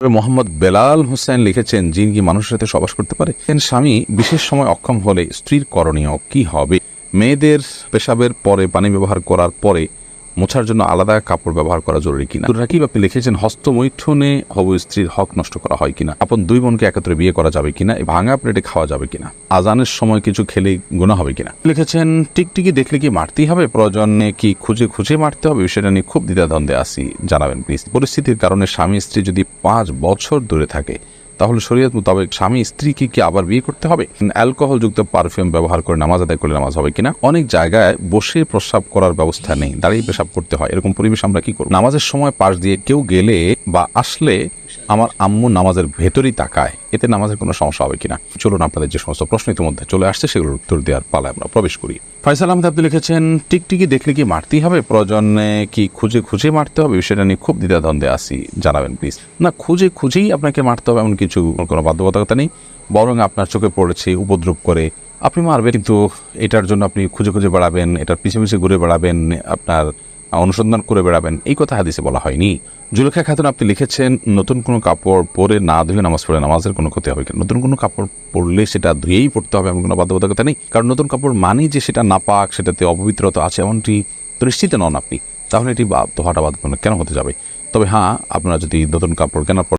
মোহাম্মদ বেলাল হোসেন লিখেছেন, জিন কি মানুষের সাথে সবাস করতে পারে? স্বামী বিশেষ সময় অক্ষম হলে স্ত্রীর করণীয় কি হবে? মেয়েদের পেশাবের পরে পানি ব্যবহার করার পরে মোছার জন্য আলাদা কাপড় ব্যবহার করা জরুরি কিনা? রাকিব আপনি লিখেছেন, হস্তমৈথুনে হবু স্ত্রীর হক নষ্ট করা হয় কিনা? আপন দুই বোনকে একত্রে বিয়ে করা যাবে কিনা? ভাঙা প্লেটে খাওয়া যাবে কিনা? আজানের সময় কিছু খেলে গুনাহ হবে কিনা? লিখেছেন, টিকটিকি দেখলে কি মারতেই হবে? প্রয়োজনে কি খুঁজে খুঁজে মারতে হবে? বিষয়টা নিয়ে খুব দ্বিধাদ্বন্দ্বে আছি, জানাবেন প্লিজ। পরিস্থিতির কারণে স্বামী স্ত্রী যদি 5 বছর দূরে থাকে তাহলে শরীয়ত মোতাবেক স্বামী স্ত্রীকে কি আবার বিয়ে করতে হবে? অ্যালকোহল যুক্ত পারফিউম ব্যবহার করে নামাজ আদায় করলে নামাজ হবে কিনা? অনেক জায়গায় বসে প্রস্রাব করার ব্যবস্থা নেই, দাঁড়িয়ে পেশাব করতে হয়, এরকম পরিবেশ আমরা কি করব? নামাজের সময় পাশ দিয়ে কেউ গেলে বা আসলে আমার আম্মু নামাজের ভেতরেই তাকায়, এতে নামাজের কোনো সমস্যা হবে কিনা? চলুন আপনাদের যে সমস্ত প্রশ্ন ইতিমধ্যে চলে আসছে সেগুলোর উত্তর দেওয়ার পালায় আমরা প্রবেশ করি। ফয়সাল আহমেদ আপনি লিখেছেন, টিকটিকি দেখলে কি মারতেই হবে? প্রয়োজনে কি খুঁজে খুঁজে মারতে হবে? বিষয়টা নিয়ে খুব দ্বিধাদ্বন্দ্বে আছি, জানাবেন প্লিজ। না, খুঁজে খুঁজেই আপনাকে মারতে হবে এমন কিছু কোনো বাধ্যবাধকতা নেই, বরং আপনার চোখে পড়েছে উপদ্রব করে আপনি মারবেন, কিন্তু এটার জন্য আপনি খুঁজে খুঁজে বেড়াবেন, এটার পিছিয়ে পিছিয়ে ঘুরে বেড়াবেন, আপনার অনুসন্ধান করে বেড়াবেন, এই কথা হাদিসে বলা হয়নি। জুলেখা খাতুন আপনি লিখেছেন, নতুন কোনো কাপড় পরে না ধুয়ে নামাজ পড়ে নামাজের কোনো ক্ষতি হবে কিনা? নতুন কোনো কাপড় পরলে সেটা ধুয়েই পড়তে হবে এমন কোনো বাধ্যবাধকতা নেই, কারণ নতুন কাপড় মানেই যে সেটা নাপাক, সেটাতে অপবিত্রতা আছে এমনটি নিশ্চিত নন আপনি, তাহলে এটি ধোয়াটা বাধ্যবাধকতা কেন হতে যাবে? তবে হ্যাঁ, আপনারা যদি নতুন কাপড় কেনার পর